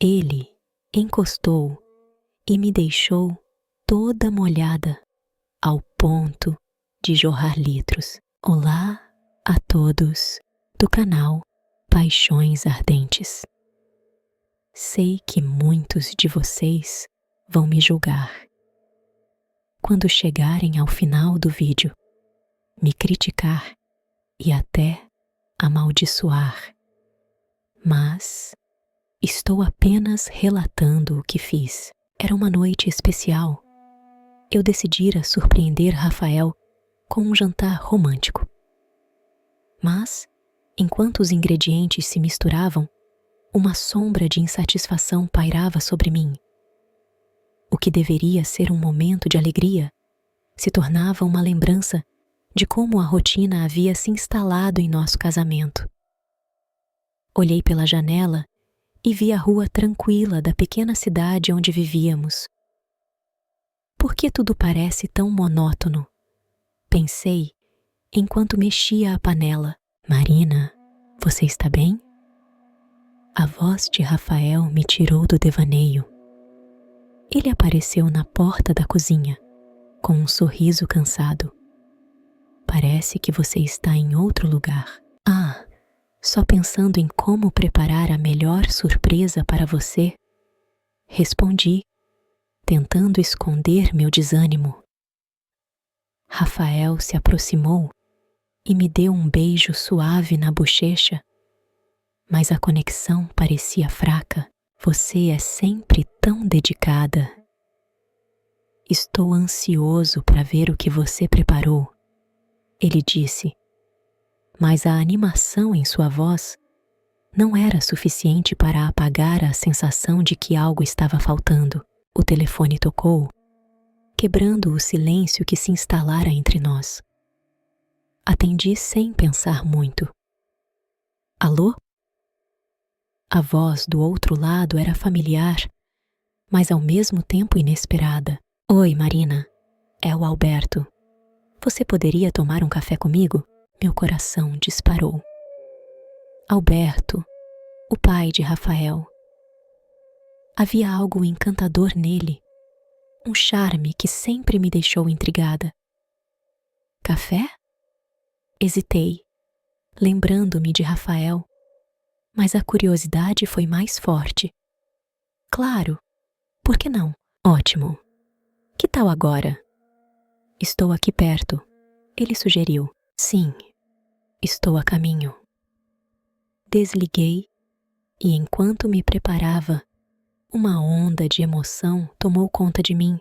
Ele encostou e me deixou toda molhada, ao ponto de jorrar litros. Olá a todos do canal Paixões Ardentes. Sei que muitos de vocês vão me julgar. Quando chegarem ao final do vídeo, me criticar e até amaldiçoar. Mas estou apenas relatando o que fiz. Era uma noite especial. Eu decidira surpreender Rafael com um jantar romântico. Mas, enquanto os ingredientes se misturavam, uma sombra de insatisfação pairava sobre mim. O que deveria ser um momento de alegria se tornava uma lembrança de como a rotina havia se instalado em nosso casamento. Olhei pela janela e vi a rua tranquila da pequena cidade onde vivíamos. Por que tudo parece tão monótono? Pensei enquanto mexia a panela. Marina, você está bem? A voz de Rafael me tirou do devaneio. Ele apareceu na porta da cozinha, com um sorriso cansado. Parece que você está em outro lugar. Só pensando em como preparar a melhor surpresa para você, respondi, tentando esconder meu desânimo. Rafael se aproximou e me deu um beijo suave na bochecha, mas a conexão parecia fraca. Você é sempre tão dedicada. Estou ansioso para ver o que você preparou, ele disse, mas a animação em sua voz não era suficiente para apagar a sensação de que algo estava faltando. O telefone tocou, quebrando o silêncio que se instalara entre nós. Atendi sem pensar muito. Alô? A voz do outro lado era familiar, mas ao mesmo tempo inesperada. Oi, Marina. É o Alberto. Você poderia tomar um café comigo? Meu coração disparou. Alberto, o pai de Rafael. Havia algo encantador nele, um charme que sempre me deixou intrigada. Café? Hesitei, lembrando-me de Rafael, mas a curiosidade foi mais forte. Claro, por que não? Ótimo. Que tal agora? Estou aqui perto, ele sugeriu. Sim, estou a caminho. Desliguei e, enquanto me preparava, uma onda de emoção tomou conta de mim.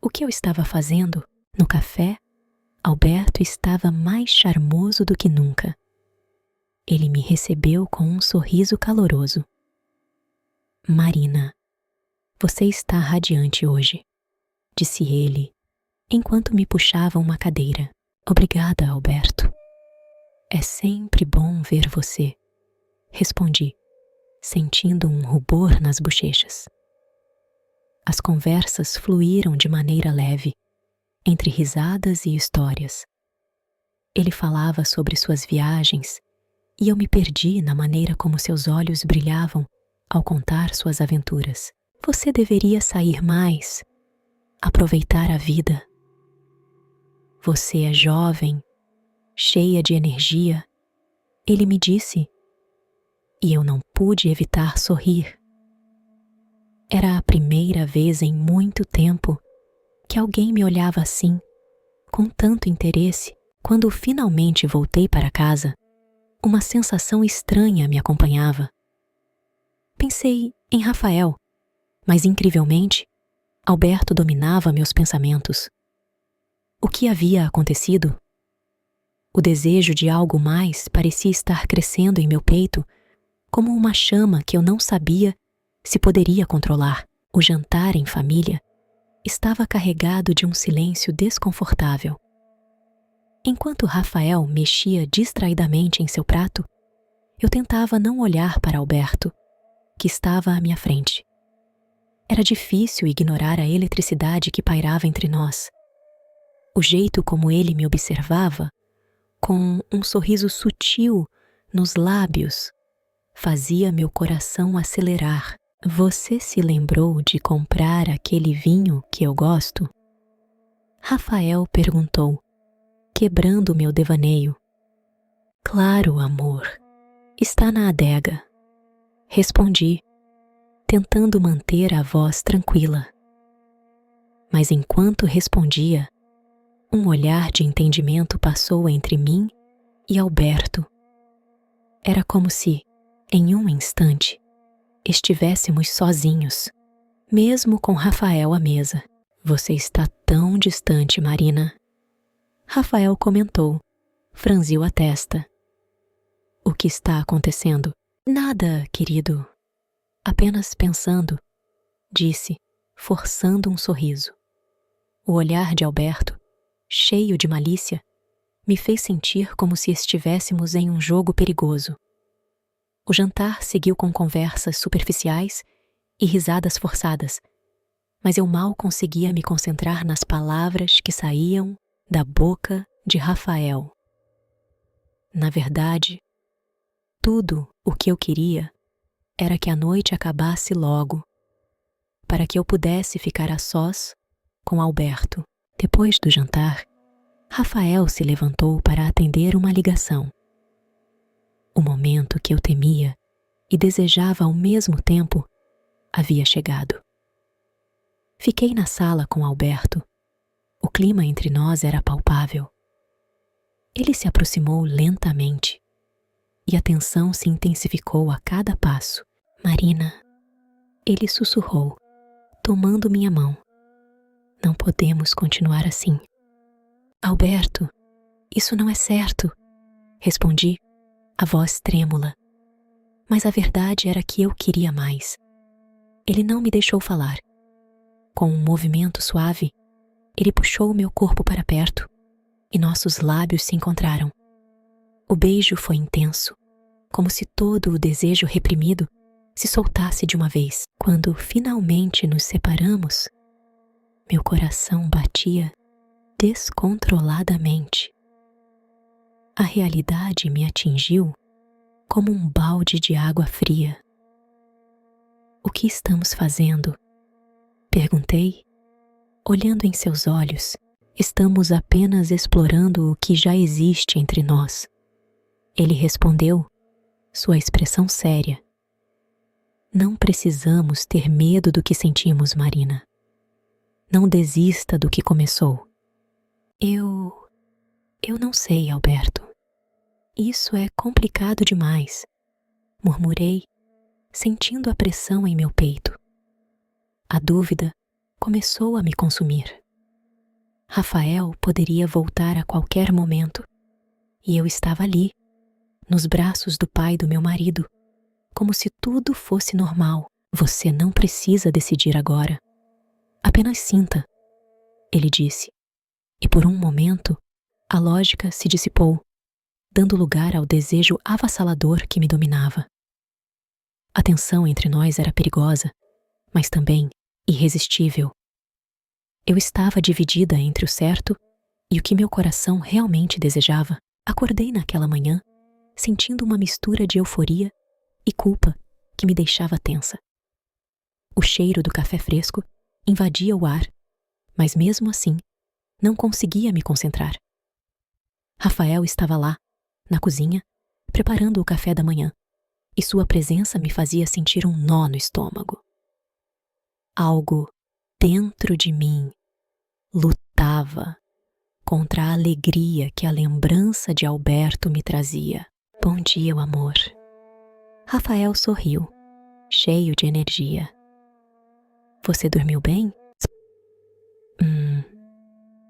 O que eu estava fazendo? No café, Alberto estava mais charmoso do que nunca. Ele me recebeu com um sorriso caloroso. Marina, você está radiante hoje, disse ele, enquanto me puxava uma cadeira. Obrigada, Alberto. É sempre bom ver você, respondi, sentindo um rubor nas bochechas. As conversas fluíram de maneira leve, entre risadas e histórias. Ele falava sobre suas viagens e eu me perdi na maneira como seus olhos brilhavam ao contar suas aventuras. Você deveria sair mais, aproveitar a vida. Você é jovem, cheia de energia, ele me disse, e eu não pude evitar sorrir. Era a primeira vez em muito tempo que alguém me olhava assim, com tanto interesse. Quando finalmente voltei para casa, uma sensação estranha me acompanhava. Pensei em Rafael, mas incrivelmente, Alberto dominava meus pensamentos. O que havia acontecido? O desejo de algo mais parecia estar crescendo em meu peito, como uma chama que eu não sabia se poderia controlar. O jantar em família estava carregado de um silêncio desconfortável. Enquanto Rafael mexia distraidamente em seu prato, eu tentava não olhar para Alberto, que estava à minha frente. Era difícil ignorar a eletricidade que pairava entre nós. O jeito como ele me observava, com um sorriso sutil nos lábios, fazia meu coração acelerar. Você se lembrou de comprar aquele vinho que eu gosto? Rafael perguntou, quebrando meu devaneio. Claro, amor. Está na adega. Respondi, tentando manter a voz tranquila. Mas enquanto respondia, um olhar de entendimento passou entre mim e Alberto. Era como se, em um instante, estivéssemos sozinhos, mesmo com Rafael à mesa. Você está tão distante, Marina. Rafael comentou, franziu a testa. O que está acontecendo? Nada, querido. Apenas pensando, disse, forçando um sorriso. O olhar de Alberto, cheio de malícia, me fez sentir como se estivéssemos em um jogo perigoso. O jantar seguiu com conversas superficiais e risadas forçadas, mas eu mal conseguia me concentrar nas palavras que saíam da boca de Rafael. Na verdade, tudo o que eu queria era que a noite acabasse logo, para que eu pudesse ficar a sós com Alberto. Depois do jantar, Rafael se levantou para atender uma ligação. O momento que eu temia e desejava ao mesmo tempo havia chegado. Fiquei na sala com Alberto. O clima entre nós era palpável. Ele se aproximou lentamente e a tensão se intensificou a cada passo. Marina, ele sussurrou, tomando minha mão. Não podemos continuar assim. Alberto, isso não é certo, respondi, a voz trêmula. Mas a verdade era que eu queria mais. Ele não me deixou falar. Com um movimento suave, ele puxou meu corpo para perto e nossos lábios se encontraram. O beijo foi intenso, como se todo o desejo reprimido se soltasse de uma vez. Quando finalmente nos separamos, meu coração batia descontroladamente. A realidade me atingiu como um balde de água fria. O que estamos fazendo? Perguntei, olhando em seus olhos. Estamos apenas explorando o que já existe entre nós. Ele respondeu, sua expressão séria. Não precisamos ter medo do que sentimos, Marina. Não desista do que começou. Eu não sei, Alberto. Isso é complicado demais, murmurei, sentindo a pressão em meu peito. A dúvida começou a me consumir. Rafael poderia voltar a qualquer momento, e eu estava ali, nos braços do pai do meu marido, como se tudo fosse normal. Você não precisa decidir agora. Apenas sinta, ele disse, e por um momento a lógica se dissipou, dando lugar ao desejo avassalador que me dominava. A tensão entre nós era perigosa, mas também irresistível. Eu estava dividida entre o certo e o que meu coração realmente desejava. Acordei naquela manhã, sentindo uma mistura de euforia e culpa que me deixava tensa. O cheiro do café fresco invadia o ar, mas mesmo assim, não conseguia me concentrar. Rafael estava lá, na cozinha, preparando o café da manhã, e sua presença me fazia sentir um nó no estômago. Algo dentro de mim lutava contra a alegria que a lembrança de Alberto me trazia. Bom dia, amor. Rafael sorriu, cheio de energia. Você dormiu bem?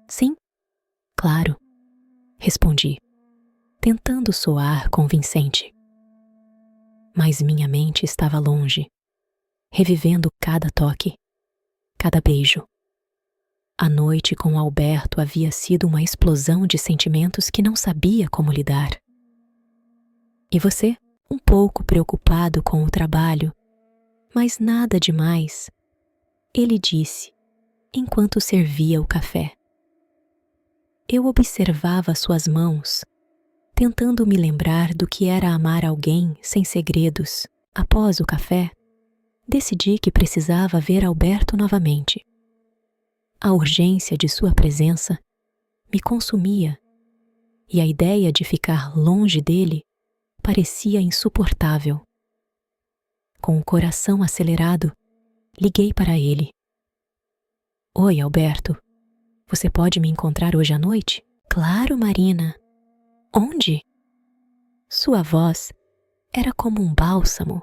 Sim, claro, respondi, tentando soar convincente. Mas minha mente estava longe, revivendo cada toque, cada beijo. A noite com Alberto havia sido uma explosão de sentimentos que não sabia como lidar. E você? Um pouco preocupado com o trabalho, mas nada demais, ele disse, enquanto servia o café. Eu observava suas mãos, Tentando me lembrar do que era amar alguém sem segredos, após o café, decidi que precisava ver Alberto novamente. A urgência de sua presença me consumia e a ideia de ficar longe dele parecia insuportável. Com o coração acelerado, liguei para ele. Oi, Alberto. Você pode me encontrar hoje à noite? Claro, Marina. Onde? Sua voz era como um bálsamo,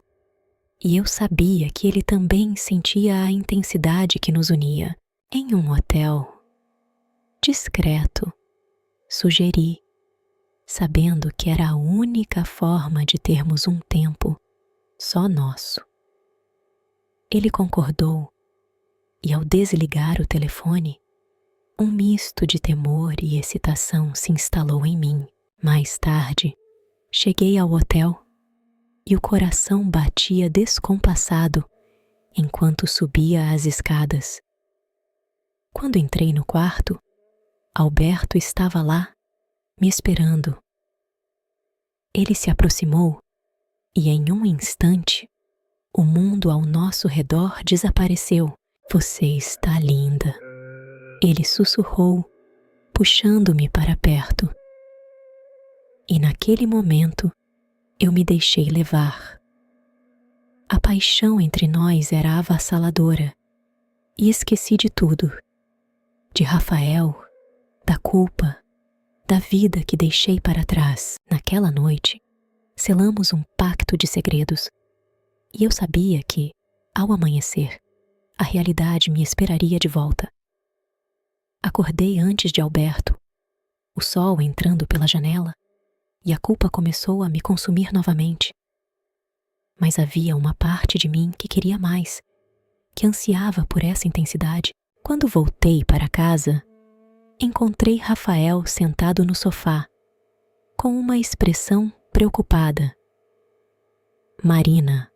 e eu sabia que ele também sentia a intensidade que nos unia. Em um hotel. Discreto, sugeri, sabendo que era a única forma de termos um tempo só nosso. Ele concordou, e ao desligar o telefone, um misto de temor e excitação se instalou em mim. Mais tarde, cheguei ao hotel e o coração batia descompassado enquanto subia as escadas. Quando entrei no quarto, Alberto estava lá, me esperando. Ele se aproximou e em um instante, o mundo ao nosso redor desapareceu. Você está linda. Ele sussurrou, puxando-me para perto. E naquele momento, eu me deixei levar. A paixão entre nós era avassaladora e esqueci de tudo. De Rafael, da culpa, da vida que deixei para trás. Naquela noite, selamos um pacto de segredos. E eu sabia que, ao amanhecer, a realidade me esperaria de volta. Acordei antes de Alberto, o sol entrando pela janela, e a culpa começou a me consumir novamente. Mas havia uma parte de mim que queria mais, que ansiava por essa intensidade. Quando voltei para casa, encontrei Rafael sentado no sofá, com uma expressão preocupada. Marina,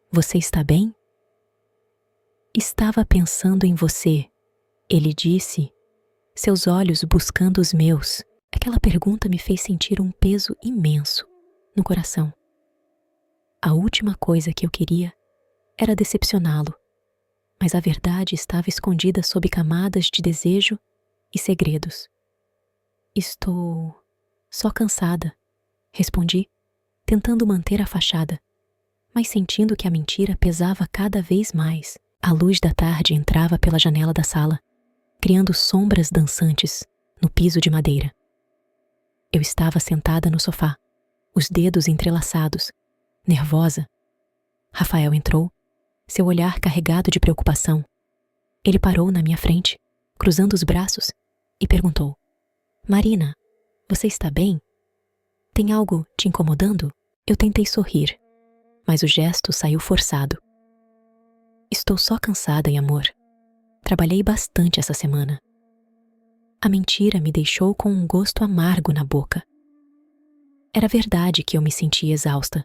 você está bem? Estava pensando em você, ele disse, seus olhos buscando os meus. Aquela pergunta me fez sentir um peso imenso no coração. A última coisa que eu queria era decepcioná-lo, mas a verdade estava escondida sob camadas de desejo e segredos. Estou só cansada, respondi, tentando manter a fachada, mas sentindo que a mentira pesava cada vez mais. A luz da tarde entrava pela janela da sala, criando sombras dançantes no piso de madeira. Eu estava sentada no sofá, os dedos entrelaçados, nervosa. Rafael entrou, seu olhar carregado de preocupação. Ele parou na minha frente, cruzando os braços, e perguntou: Marina, você está bem? Tem algo te incomodando? Eu tentei sorrir, mas o gesto saiu forçado. Estou só cansada, amor. Trabalhei bastante essa semana. A mentira me deixou com um gosto amargo na boca. Era verdade que eu me sentia exausta,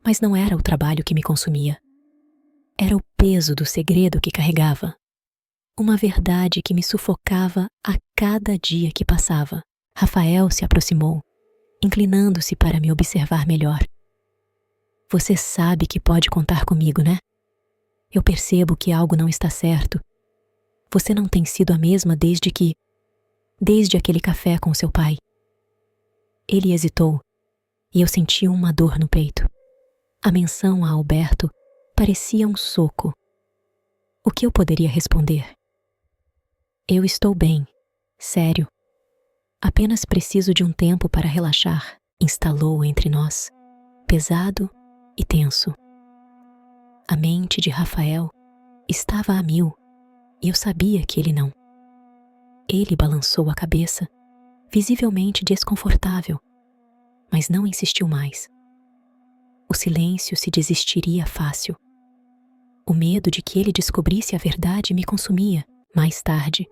mas não era o trabalho que me consumia. Era o peso do segredo que carregava. Uma verdade que me sufocava a cada dia que passava. Rafael se aproximou, inclinando-se para me observar melhor. Você sabe que pode contar comigo, né? Eu percebo que algo não está certo. Você não tem sido a mesma desde aquele café com seu pai. Ele hesitou, e eu senti uma dor no peito. A menção a Alberto parecia um soco. O que eu poderia responder? Eu estou bem, sério. Apenas preciso de um tempo para relaxar, instalou entre nós, pesado e tenso. A mente de Rafael estava a mil, e eu sabia que ele não. Ele balançou a cabeça, visivelmente desconfortável, mas não insistiu mais. O silêncio se desistiria fácil. O medo de que ele descobrisse a verdade me consumia. Mais tarde,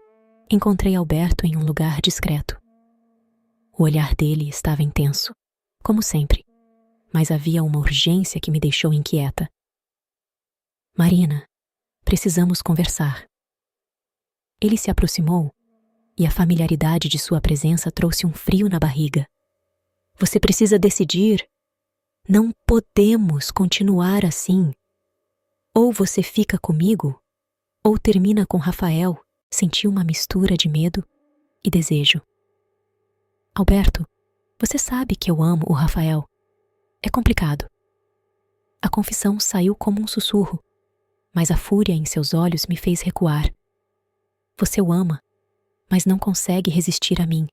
encontrei Alberto em um lugar discreto. O olhar dele estava intenso, como sempre, mas havia uma urgência que me deixou inquieta. Marina, precisamos conversar. Ele se aproximou e a familiaridade de sua presença trouxe um frio na barriga. Você precisa decidir. Não podemos continuar assim. Ou você fica comigo, ou termina com Rafael. Senti uma mistura de medo e desejo. Alberto, você sabe que eu amo o Rafael. É complicado. A confissão saiu como um sussurro, mas a fúria em seus olhos me fez recuar. Você o ama, mas não consegue resistir a mim.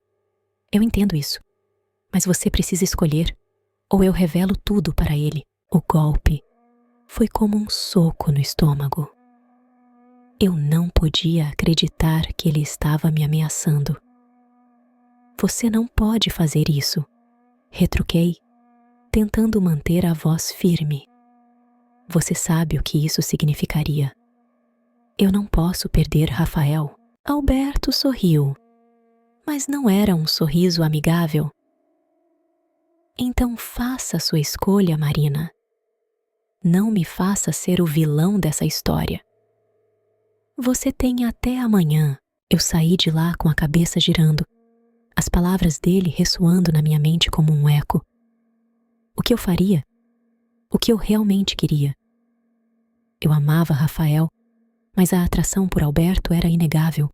Eu entendo isso, mas você precisa escolher, ou eu revelo tudo para ele. O golpe foi como um soco no estômago. Eu não podia acreditar que ele estava me ameaçando. Você não pode fazer isso, retruquei, tentando manter a voz firme. Você sabe o que isso significaria. Eu não posso perder Rafael. Alberto sorriu, mas não era um sorriso amigável. Então faça sua escolha, Marina. Não me faça ser o vilão dessa história. Você tem até amanhã. Eu saí de lá com a cabeça girando, as palavras dele ressoando na minha mente como um eco. O que eu faria? O que eu realmente queria? Eu amava Rafael, mas a atração por Alberto era inegável,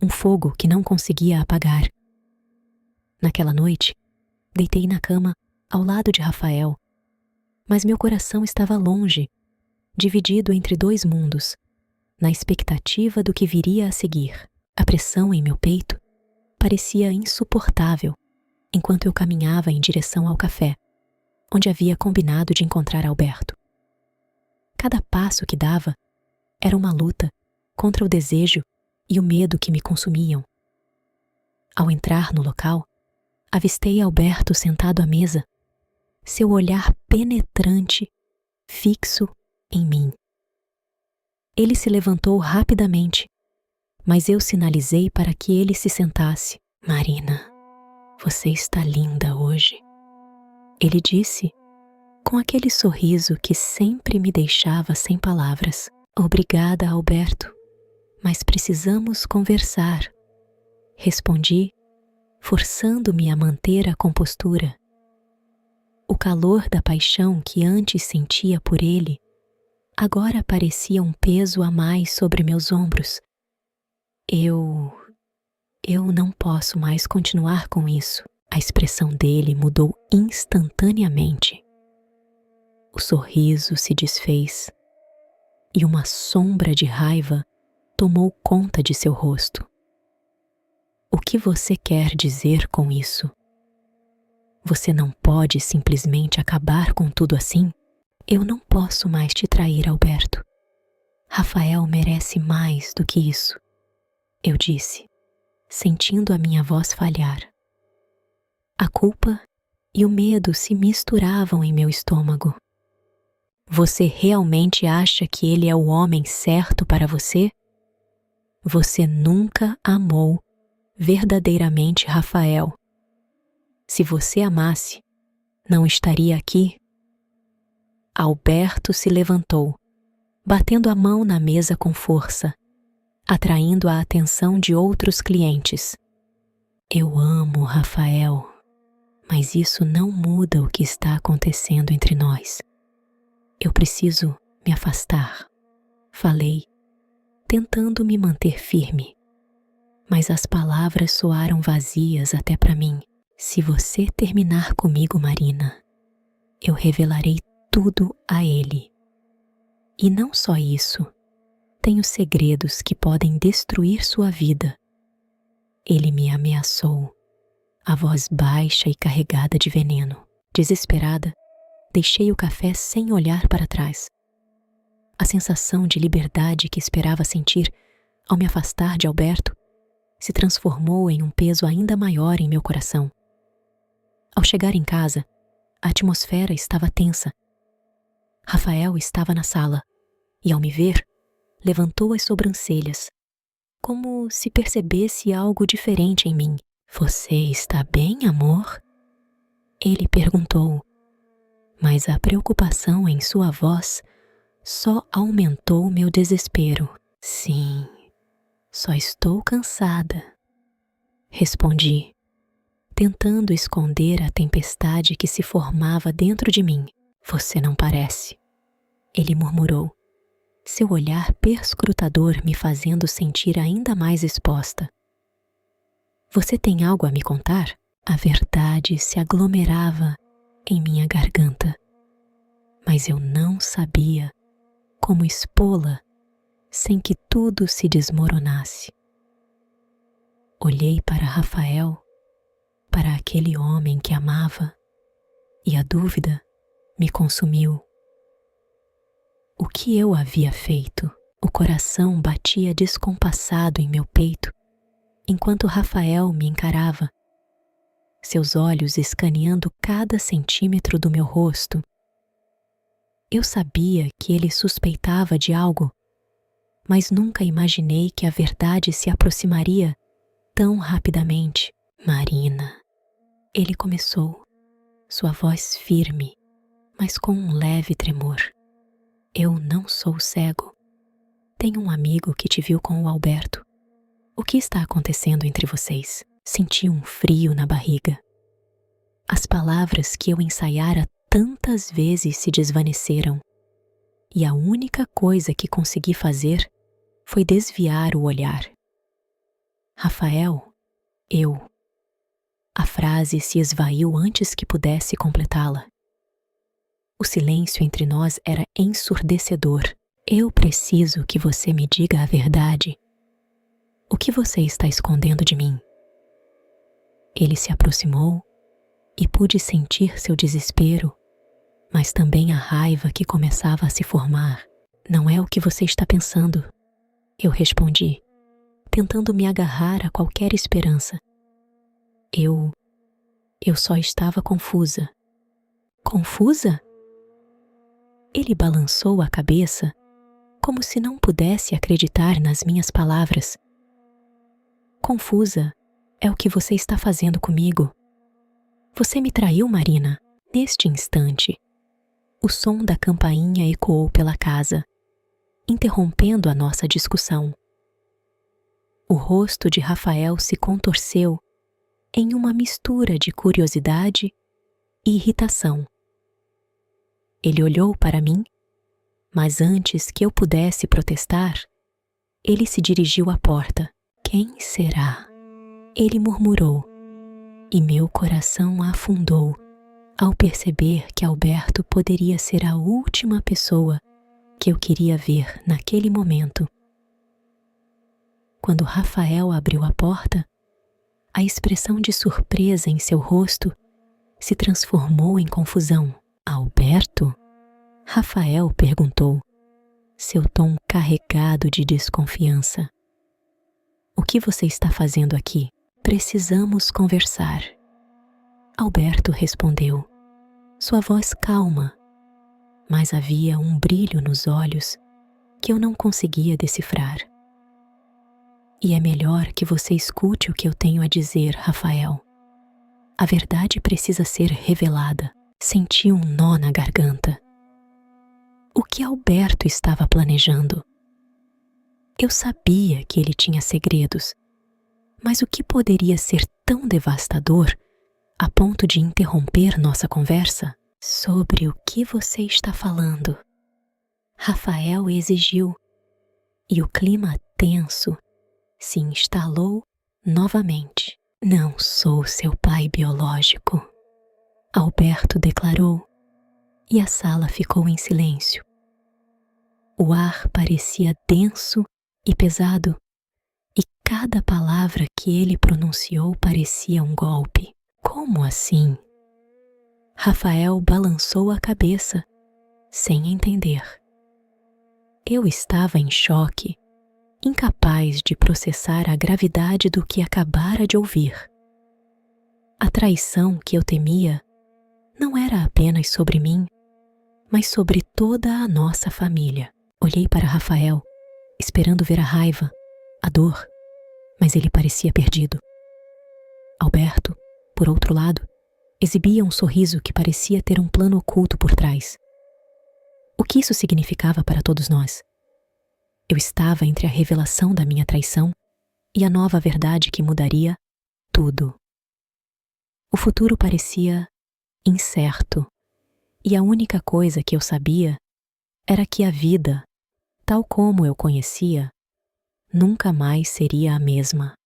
um fogo que não conseguia apagar. Naquela noite, deitei na cama ao lado de Rafael, mas meu coração estava longe, dividido entre dois mundos, na expectativa do que viria a seguir. A pressão em meu peito parecia insuportável enquanto eu caminhava em direção ao café, onde havia combinado de encontrar Alberto. Cada passo que dava era uma luta contra o desejo e o medo que me consumiam. Ao entrar no local, avistei Alberto sentado à mesa, seu olhar penetrante, fixo em mim. Ele se levantou rapidamente, mas eu sinalizei para que ele se sentasse. Marina, você está linda hoje, ele disse, com aquele sorriso que sempre me deixava sem palavras. Obrigada, Alberto, mas precisamos conversar, respondi, forçando-me a manter a compostura. O calor da paixão que antes sentia por ele agora parecia um peso a mais sobre meus ombros. Eu não posso mais continuar com isso. A expressão dele mudou instantaneamente. O sorriso se desfez e uma sombra de raiva tomou conta de seu rosto. O que você quer dizer com isso? Você não pode simplesmente acabar com tudo assim? Eu não posso mais te trair, Alberto. Rafael merece mais do que isso, eu disse, sentindo a minha voz falhar. A culpa e o medo se misturavam em meu estômago. Você realmente acha que ele é o homem certo para você? Você nunca amou verdadeiramente Rafael. Se você amasse, não estaria aqui? Alberto se levantou, batendo a mão na mesa com força, atraindo a atenção de outros clientes. Eu amo Rafael, mas isso não muda o que está acontecendo entre nós. Eu preciso me afastar, falei, tentando me manter firme. Mas as palavras soaram vazias até para mim. Se você terminar comigo, Marina, eu revelarei tudo a ele. E não só isso, tenho segredos que podem destruir sua vida. Ele me ameaçou, a voz baixa e carregada de veneno. Desesperada, deixei o café sem olhar para trás. A sensação de liberdade que esperava sentir ao me afastar de Alberto se transformou em um peso ainda maior em meu coração. Ao chegar em casa, a atmosfera estava tensa. Rafael estava na sala e, ao me ver, levantou as sobrancelhas, como se percebesse algo diferente em mim. Você está bem, amor? Ele perguntou, mas a preocupação em sua voz só aumentou meu desespero. Sim, só estou cansada, respondi, tentando esconder a tempestade que se formava dentro de mim. Você não parece, ele murmurou, seu olhar perscrutador me fazendo sentir ainda mais exposta. Você tem algo a me contar? A verdade se aglomerava em minha garganta, mas eu não sabia como expô-la sem que tudo se desmoronasse. Olhei para Rafael, para aquele homem que amava, e a dúvida me consumiu. O que eu havia feito? O coração batia descompassado em meu peito, enquanto Rafael me encarava, seus olhos escaneando cada centímetro do meu rosto. Eu sabia que ele suspeitava de algo, mas nunca imaginei que a verdade se aproximaria tão rapidamente. Marina, ele começou, sua voz firme, mas com um leve tremor. Eu não sou cego. Tenho um amigo que te viu com o Alberto. O que está acontecendo entre vocês? Senti um frio na barriga. As palavras que eu ensaiara tantas vezes se desvaneceram, e a única coisa que consegui fazer foi desviar o olhar. Rafael, eu. A frase se esvaiu antes que pudesse completá-la. O silêncio entre nós era ensurdecedor. Eu preciso que você me diga a verdade. O que você está escondendo de mim? Ele se aproximou e pude sentir seu desespero, mas também a raiva que começava a se formar. Não é o que você está pensando, eu respondi, tentando me agarrar a qualquer esperança. Eu só estava confusa. Confusa? Ele balançou a cabeça, como se não pudesse acreditar nas minhas palavras. Confusa é o que você está fazendo comigo. Você me traiu, Marina. Neste instante, o som da campainha ecoou pela casa, interrompendo a nossa discussão. O rosto de Rafael se contorceu em uma mistura de curiosidade e irritação. Ele olhou para mim, mas antes que eu pudesse protestar, ele se dirigiu à porta. Quem será? Ele murmurou, e meu coração afundou ao perceber que Alberto poderia ser a última pessoa que eu queria ver naquele momento. Quando Rafael abriu a porta, a expressão de surpresa em seu rosto se transformou em confusão. Alberto? Rafael perguntou, seu tom carregado de desconfiança. O que você está fazendo aqui? Precisamos conversar. Alberto respondeu, sua voz calma, mas havia um brilho nos olhos que eu não conseguia decifrar. E é melhor que você escute o que eu tenho a dizer, Rafael. A verdade precisa ser revelada. Senti um nó na garganta. O que Alberto estava planejando? Eu sabia que ele tinha segredos, mas o que poderia ser tão devastador a ponto de interromper nossa conversa? Sobre o que você está falando? Rafael exigiu, e o clima tenso se instalou novamente. Não sou seu pai biológico, Alberto declarou, e a sala ficou em silêncio. O ar parecia denso e pesado, e cada palavra que ele pronunciou parecia um golpe. Como assim? Rafael balançou a cabeça, sem entender. Eu estava em choque, incapaz de processar a gravidade do que acabara de ouvir. A traição que eu temia não era apenas sobre mim, mas sobre toda a nossa família. Olhei para Rafael, esperando ver a raiva, a dor, mas ele parecia perdido. Alberto, por outro lado, exibia um sorriso que parecia ter um plano oculto por trás. O que isso significava para todos nós? Eu estava entre a revelação da minha traição e a nova verdade que mudaria tudo. O futuro parecia incerto, e a única coisa que eu sabia era que a vida, tal como eu conhecia, nunca mais seria a mesma.